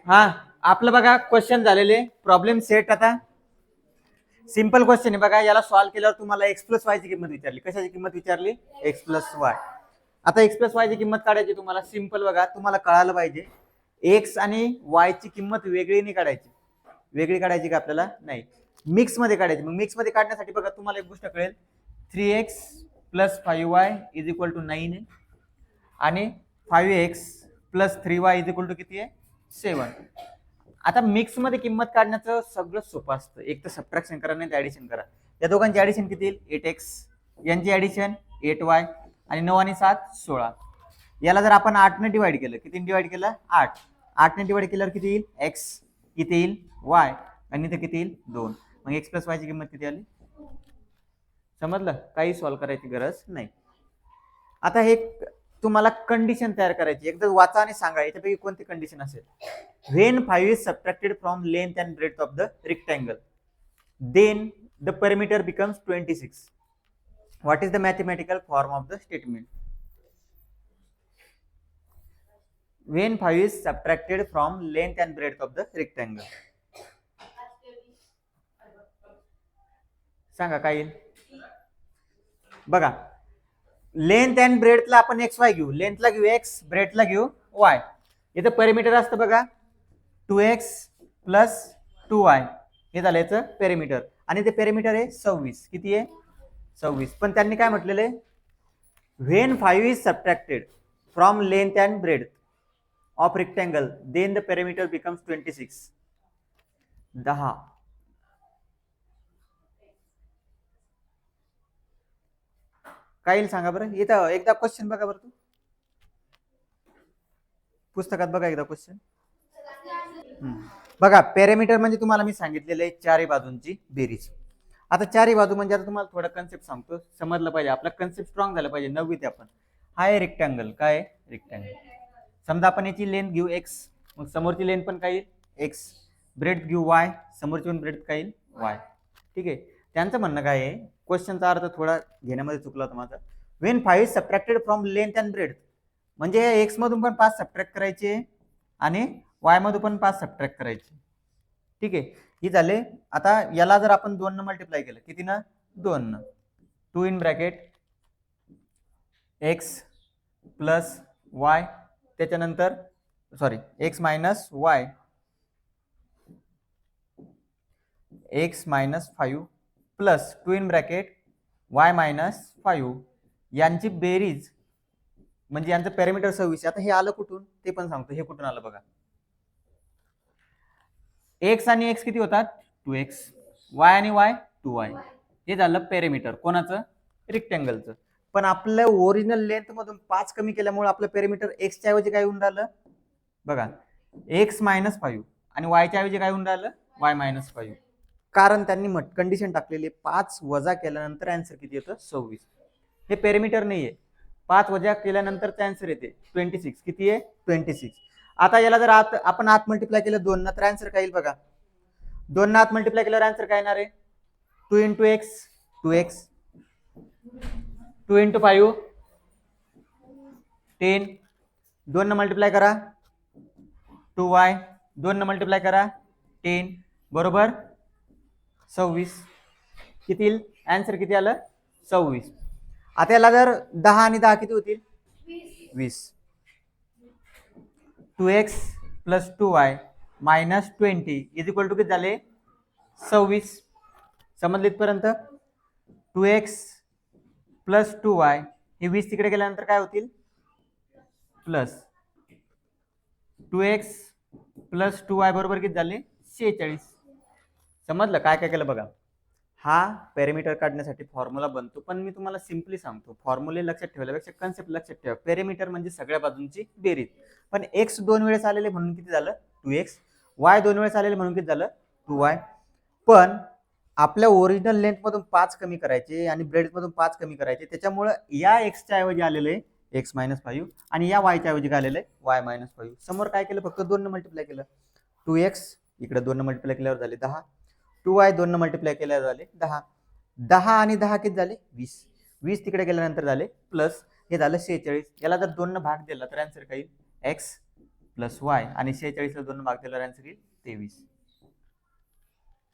हा आपलं बघा क्वेश्चन झालेले प्रॉब्लेम सेट. आता सिंपल क्वेश्चन आहे बघा. याला सॉल्व्ह केल्यावर तुम्हाला एक्स प्लस वाय ची किंमत विचारली. कशाची किंमत विचारली? X plus y. आता एक्स प्लस वाय ची किंमत काढायची तुम्हाला. सिंपल बघा, तुम्हाला कळायला पाहिजे एक्स आणि वाय ची किंमत वेगळी नाही काढायची. वेगळी काढायची का आपल्याला? नाही, मिक्स मध्ये काढायची. मग मिक्स मध्ये काढण्यासाठी बघा तुम्हाला एक गोष्ट कळेल, 3x plus 5y is equal to 9 आहे आणि 5x plus 3y is equal to किती आहे? 7. आता मिक्स मध्ये किंमत काढण्याचं सगळं सोपं असतं. एक तर सबट्रॅक्शन करा नाही तर ऍडिशन करा. या दोघांची ऍडिशन किती येईल? 8x. यांची ऍडिशन 8y आणि 9 आणि 7 16. याला जर आपण 8 ने डिवाइड केलं, किती डिवाइड केलं? 8. 8 ने डिवाइड केल्यावर किती येईल? x. किती येईल? y. आणि इथे किती येईल? 2. मग x प्लस y ची किंमत किती आली? समजलं? काही सॉल्व्ह करायची गरज नाही. आता हे तुम्हाला कंडिशन तयार करायची. एकदा वाचा आणि सांगा याच्यापैकी कोणती कंडिशन असेल. When 5 is subtracted from length and breadth of the rectangle, then the perimeter becomes 26. What is the mathematical form of the statement? When 5 is subtracted from length and breadth of the rectangle. सांगा काय येईल? बघा, length and ब्रेडला आपण x Y घेऊ. लेंथला घेऊ x, ब्रेडला घेऊ Y. इथं perimeter असतं बघा 2x प्लस 2y. हे झालं याचं पेरिमीटर. आणि ते पेरिमीटर आहे 26. किती आहे? 26. पण त्यांनी काय म्हटलेलं आहे? When 5 is subtracted from length and breadth of rectangle, then the perimeter becomes 26. 10. काय येईल सांगा बरं? इथं एकदा क्वेश्चन बघा बरं. तू पुस्तकात बघा एकदा क्वेश्चन. बघा, पेरिमीटर म्हणजे तुम्हाला मी सांगितलेलं आहे चारही बाजूंची बेरीज. आता चारही बाजू म्हणजे आता तुम्हाला थोडा कन्सेप्ट सांगतो, समजलं पाहिजे. आपला कन्सेप्ट स्ट्रॉंग झाला पाहिजे. 9वीत आपण हा आहे रेक्टँगल. काय आहे? रेक्टँगल. समजा आपण याची लेंथ घेऊ x, मग समोरची लेंथ पण काय येईल? x. ब्रेड्थ घेऊ y, समोरची पण ब्रेड्थ काय येईल? y. ठीक आहे. त्यांचं म्हणणं काय आहे, क्वेश्चनचा अर्थ थोडा घेण्यामध्ये चुकला होता माझा. When 5 is subtracted from length and breadth, म्हणजे x मधून पण 5 सबट्रॅक्ट करायचे आणि y मधून पण 5 सबट्रॅक्ट करायचे. ठीक आहे, ही झाले. आता याला जर आपण 2 न मल्टिप्लाय केलं, किती ना? 2 न. 2 in bracket x plus y, त्याच्यानंतर sorry x minus y, x minus 5 plus 2 in bracket y minus 5. यांची बेरीज म्हणजे यांचं पॅरामीटर 26. आता हे आलं कुठून ते पण सांगतो. हे कुठून आलं बघा. x आणि x किती होतात? 2x. y आणि y 2y. हे झालं पेरिमीटर कोणाचं? रेक्टँगलचं. पण आपल्या ओरिजिनल लेंथ मधून 5 कमी केल्यामुळे आपलं पेरिमीटर x च्या ऐवजी काय होऊन राहिलं बघा? x minus 5. आणि y च्या ऐवजी काय होऊन राहिलं? y minus 5. कारण त्यांनी कंडिशन टाकलेली 5 वजा केल्यानंतर आन्सर किती येतं? 26. हे पेरिमीटर नाहीये. 5 वजा केल्यानंतरचा आन्सर येते 26. किती आहे? 26. आता याला जर आपण आत मल्टिप्लाय केलं 2 ना, तर आन्सर काय येईल बघा. 2 ना आत मल्टिप्लाय केल्यावर आन्सर काय येणार आहे? 2 इंटू एक्स 2x, 2 इंटू 5 10. 2 न मल्टिप्लाय करा 2y, 2 न मल्टिप्लाय करा 10 बरोबर 26. किती येईल? आन्सर किती आलं? 26. आता याला जर 10 आणि 10 किती होतील? 20. 2x plus 2y minus 20 is equal to किती झाले? 26. समजले इथपर्यंत? 2x प्लस 2y हे 20 तिकडे गेल्यानंतर काय होतील? प्लस 2x प्लस 2y बरोबर किती झाले? 46. समजलं काय काय केलं बघा. हा पेरिमीटर काढण्यासाठी फॉर्म्युला बनतो, पण मी तुम्हाला सिंपली सांगतो. फॉर्म्युले लक्षात ठेवल्यापेक्षा कन्सेप्ट लक्षात ठेवा. पेरिमीटर म्हणजे सगळ्या बाजूंची बेरीज. पण x 2 वेळेस आलेले म्हणून किती झालं? 2x. y 2 वेळेस आलेले म्हणून किती झालं? 2y. पण आपल्या ओरिजिनल लेंथ मधून 5 कमी करायचे आणि ब्रेड्थ मधून 5 कमी करायचे, त्याच्यामुळे या x च्या ऐवजी आलेले x मायनस 5 आणि या y च्या ऐवजी काय आलेले? y minus 5. समोर काय केलं? फक्त 2 ने मल्टिप्लाय केलं. 2x इकडे 2 ने मल्टिप्लाय केल्यावर झाले 10. 2y 2 ने मल्टिप्लाय केल्यावर झाले 10. 10 आणि 10 किती झाले? 20. 20 तिकडे गेल्यानंतर झाले प्लस हे झालं 46. याला जर 2 ने भाग दिला तर आन्सर काय येईल? x प्लस वाय आणि 46ला 2 भाग दिल्यावर आन्सर येईल 23.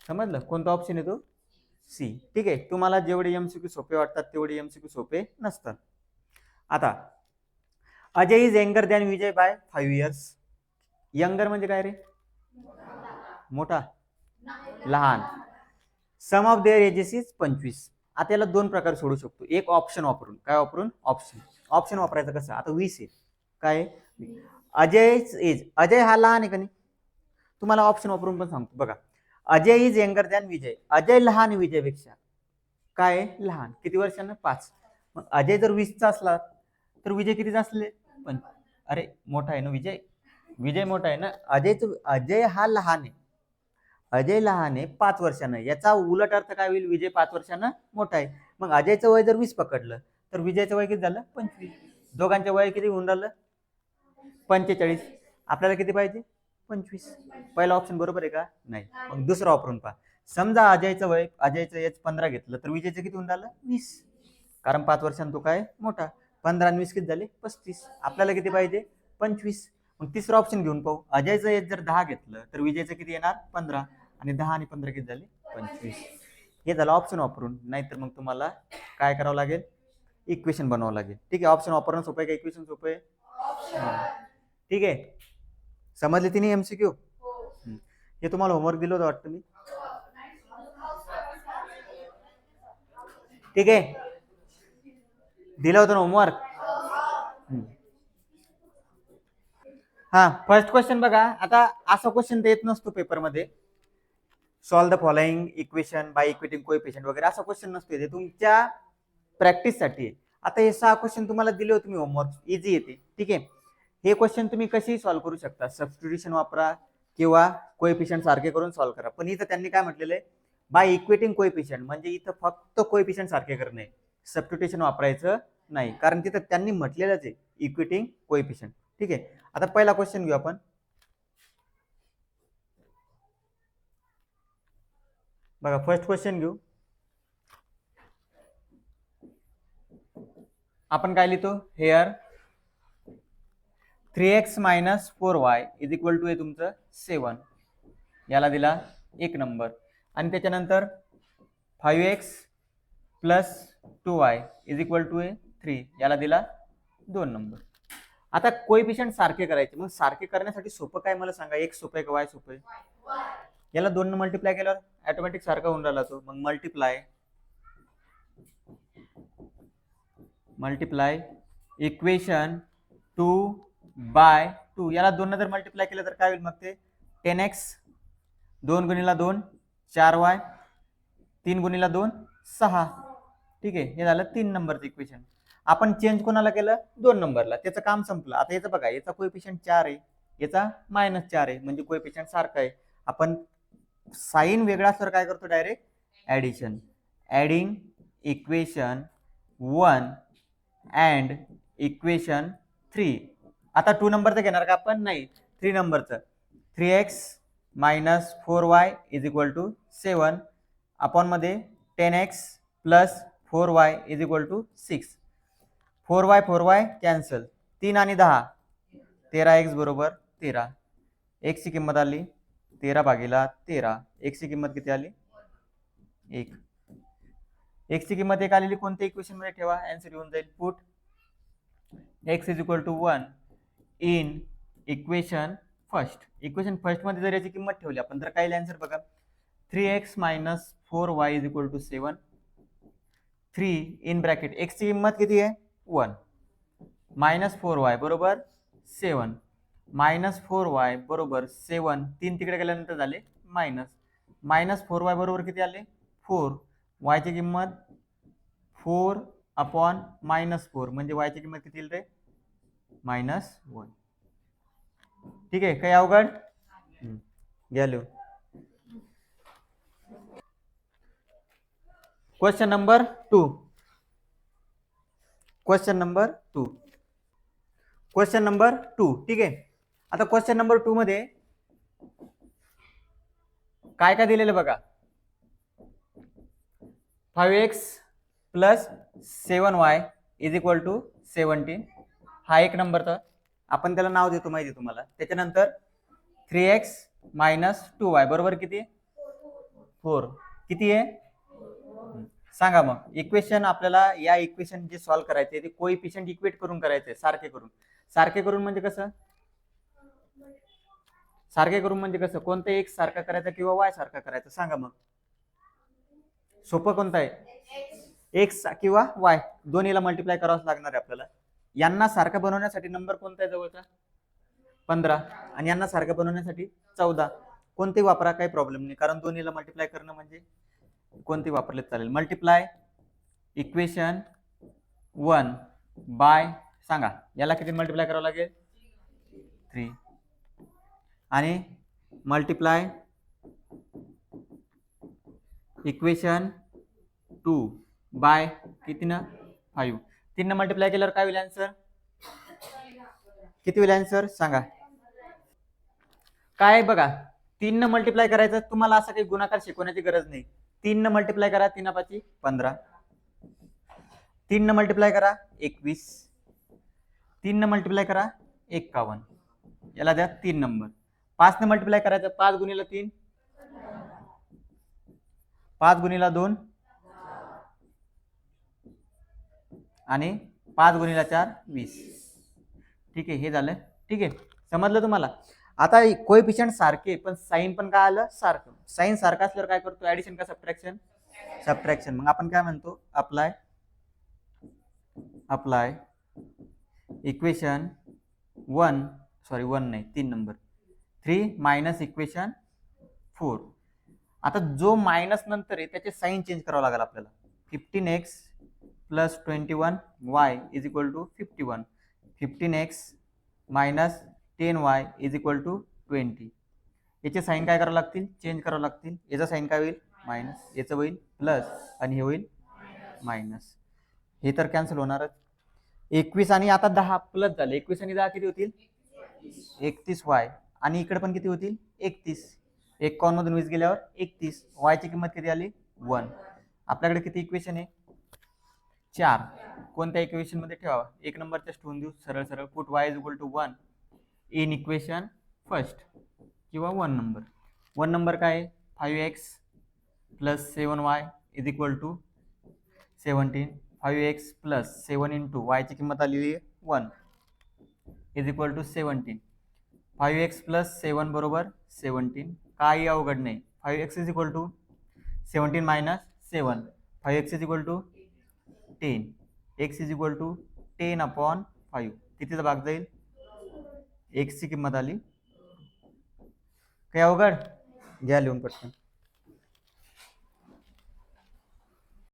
समजलं? कोणता ऑप्शन येतो? सी. ठीक आहे. तुम्हाला जेवढे एमसीक्यू सोपे वाटतात तेवढे एमसीक्यू सोपे नसतात. आता Ajay is younger than Vijay by 5 years. Younger म्हणजे काय रे? मोठा, लहान. Sum of their ages is 25. आता याला दोन प्रकार सोडू शकतो. एक ऑप्शन वापरून. काय वापरून? ऑप्शन वापरायचं कसं? आता 20 आहे. काय? अजय एज. अजय हा लहान आहे का नाही? तुम्हाला ऑप्शन वापरून पण सांगतो बघा. अजय इज यंगर दॅन विजय. अजय लहान विजयपेक्षा. काय? लहान. किती वर्षांना? 5. मग अजय जर 20चा असला तर विजय कितीचा असले? पण अरे मोठा आहे ना विजय. विजय मोठा आहे ना. अजय हा लहान आहे. अजय लहान आहे 5 वर्षांना. याचा उलट अर्थ काय होईल? विजय 5 वर्षांना मोठा आहे. मग अजयचं वय जर 20 पकडलं तर विजयचं वय किती झालं? 25. दोघांचं वय किती होऊन राहिलं? 45. आपल्याला किती पाहिजे? 25. पहिला ऑप्शन बरोबर आहे का? नाही. मग दुसरा वापरून पहा. समजा अजयचं एज 15 घेतलं तर विजयचं किती होऊन राहिलं? 20. कारण 5 वर्षांनी तो काय? मोठा. 15 आणि 20 किती झाले? 35. आपल्याला किती पाहिजे? 25. मग तिसरा ऑप्शन घेऊन पाहू. अजयचं एज जर 10 घेतलं तर विजयचं किती येणार? 15. आणि 10 आणि 15 किती झाले? 25. हे झालं ऑप्शन वापरून. नाहीतर मग तुम्हाला काय करावं लागेल? इक्वेशन बनवावं लागेल. ठीक आहे. ऑप्शन वापरणं सोपं आहे का इक्वेशन सोपं आहे? ठीक आहे. समजले तिने एमसीक्यू? हे तुम्हाला होमवर्क दिलं होतं वाटतं मी. ठीक आहे. दिलं होतं ना होमवर्क? हा. फर्स्ट क्वेश्चन बघा. आता असा क्वेश्चन येत नसतो पेपरमध्ये. Solve the following equation by equating coefficient वगैरे असा क्वेश्चन नसतो. ते तुमच्या प्रॅक्टिससाठी आहे. आता हे 6 क्वेश्चन तुम्हाला दिले होते मी होमवर्क. इझी येते. ठीक आहे. हे क्वेश्चन तुम्ही कशी सॉल्व्ह करू शकता? सबस्टिट्यूशन वापरा किंवा कोएफिशिएंट सारखे करून सॉल्व्ह करा. पण इथं त्यांनी काय म्हटलेलं आहे? बाय इक्वेटिंग कोएफिशिएंट म्हणजे इथं फक्त कोएफिशिएंट सारखे करणे. सबस्टिट्यूशन वापरायचं नाही. कारण तिथं त्यांनी म्हटलेलंच आहे इक्वेटिंग कोएफिशिएंट. ठीक आहे. आता पहिला क्वेश्चन घेऊ आपण. बघा फर्स्ट क्वेश्चन घेऊ. आपण काय लिहितो? Hair 3x - 4y is equal to आहे तुमचं 7. याला दिला 1 नंबर. आणि त्याच्यानंतर 5x + 2y is equal to आहे 3. याला दिला 2 नंबर. आता कोएफिशिएंट सारखे करायचे. मग सारखे करण्यासाठी सोपं काय मला सांगा? x सोपं आहे का y सोपं आहे? याला 2 ने मल्टिप्लाय केल्यावर ऑटोमॅटिक सारखा होऊन राहिला तो. मग मल्टिप्लाय इक्वेशन 2/2. याला 2 ने जर मल्टिप्लाय केलं तर काय होईल? मग ते 10x 2 × 2 4y 3 × 2 6. ठीक आहे. हे झालं 3 नंबरचं इक्वेशन. आपण चेंज कोणाला केलं? 2 नंबरला. त्याचं काम संपलं. आता याचं बघा. याचा कोएफिशिएंट 4 आहे. याचा -4 आहे. म्हणजे कोएफिशिएंट सारखा आहे. आपण साइन वेगळा असल्यावर काय करतो? Direct addition. Adding equation 1 and equation 3. आता 2 नंबरचं घेणार का आपण? नाही. 3 नंबरचं. 3x - 4y is equal to 7 upon मध्ये 10x + 4y is equal to 6. 4y cancel. 3 आणि 10 13x बरोबर 13. x ची किंमत आली 13/13. x ची किंमत किती आली? 1. x ची किंमत 1 आलेली कोणत्या इक्वेशन मध्ये ठेवा? आन्सर येऊन जाईल. Put x is equal to 1 in equation first. Equation first मध्ये जर याची किंमत ठेवली आपण तर काय येईल आन्सर बघा. 3x - 4y is equal to 7. 3 in bracket x ची किंमत किती आहे? 1 -4y बरोबर 7. -4y बरोबर 7. 3 तिकडे गेल्यानंतर झाले -4y बरोबर किती आले? 4. y ची किंमत 4/-4 म्हणजे y ची किंमत किती येईल रे? -1. ठीक आहे. काही अवघड? गेलो. Question number 2. Question number 2. ठीक आहे. आता क्वेश्चन नंबर 2 मध्ये काय काय दिलेलं बघा. 5x + 7y is equal to 17. हा 1 नंबरचा. आपण त्याला नाव देतो माहिती तुम्हाला. त्याच्यानंतर 3x मायनस 2y बरोबर किती 4 किती आहे सांगा. मग इक्वेशन आपल्याला या इक्वेशन जे सॉल्व्ह करायचे ते कोइफिशियंट इक्वेट करून करायचे सारखे करून म्हणजे कसं कोणतं x सारखा करायचा किंवा y सारखा करायचा सांगा. मग सोपं कोणतं आहे x किंवा y दोन्हीला मल्टिप्लाय करावंच लागणार आहे आपल्याला. यांना सारखं बनवण्यासाठी नंबर कोणता आहे जवळचा 15 आणि यांना सारखं बनवण्यासाठी 14. कोणते वापरा काही प्रॉब्लेम नाही कारण दोन्हीला मल्टिप्लाय करणं म्हणजे कोणते वापरले चालेल. मल्टिप्लाय इक्वेशन 1 बाय सांगा याला किती मल्टिप्लाय करावं लागेल 3 आणि मल्टिप्लाय इक्वेशन 2 बाय किती ना 5. 3 न मल्टिप्लाय केल्यावर काय होईल आन्सर किती होईल आन्सर सांगा. काय बघा 3 न मल्टिप्लाय करायचं तुम्हाला असं काही गुणाकार शिकवण्याची गरज नाही. 3 न मल्टिप्लाय करा 3 पाची 15 3 न मल्टिप्लाय करा 21 3 न मल्टिप्लाय करा 51 याला द्या 3 नंबर. 5 न मल्टिप्लाय करायचं 5 गुणिले 3 5 गुणिले 2 आणि 5 गुणिले 4 20. ठीक आहे हे झालं. ठीक आहे समजलं तुम्हाला. आता कोएफिशियंट सारखे पण साइन पण काय आलं सारखं. साइन सारखं असल्यावर काय करतो ऍडिशन का सबट्रॅक्शन. मग आपण काय म्हणतो apply equation 3 number 3 minus equation 4. आता जो मायनस नंतर आहे त्याचे साइन चेंज करावं लागेल आपल्याला. 15x plus 21y is equal to 51 15x minus 10y is equal to 20. याचे साइन काय करावं लागतील चेंज करावं लागतील. याचा साइन काय होईल मायनस याचं होईल प्लस आणि हे होईल मायनस. हे तर कॅन्सल होणारच. 21 आणि आता 10 प्लस झाले 21 आणि 10 किती होतील 31y आणि इकडे पण किती होतील 31. एक कॉर्न मधून 20 गेल्यावर 31. y ची किंमत किती आली 1. आपल्याकडे किती इक्वेशन आहे 4. कोणत्या इक्वेशन मध्ये ठेवावा एक नंबरच्या ठेवून देऊ सरळ सरळ. Put y is equal to 1 in equation first किंवा 1 नंबर काय आहे 5x plus 7y is equal to 17. 5x plus 7 into y ची किंमत आलेली आहे 1 is equal to 17. 5x plus 7 बरोबर 17. काही अवघड नाही. 5x is equal to 17 minus 7. 5x is equal to 10. x is equal to 10/5. कितीचा भाग जाईल x ची किंमत आली. काही अवघड घ्या लिहून पटकन.